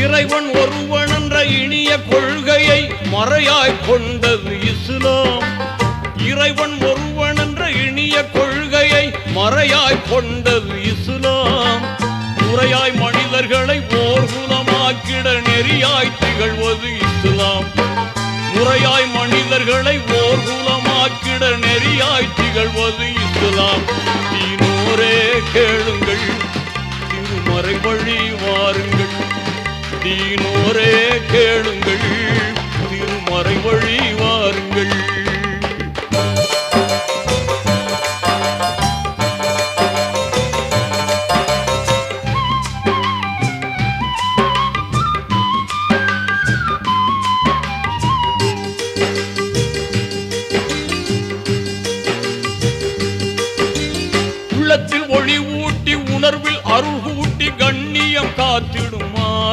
இறைவன் ஒருவன் என்ற இனிய கொள்கையை மறையாய் கொண்டது இஸ்லாம். இறைவன் ஒருவன் என்ற இனிய கொள்கையை மறையாய் கொண்டது இஸ்லாம். முறையாய் மனிதர்களை ஓர்குலமாக்கிட நெறியாய் திகழ்வது இஸ்லாம். முறையாய் மனிதர்களை ஓர்குலமாக்கிட நெறியாய் திகழ்வது இஸ்லாம். தீனோரே கேளுங்கள், திருமறை வழி வாருங்கள். தீனோரே கேளுங்கள், திருமறை வழி வாருங்கள்.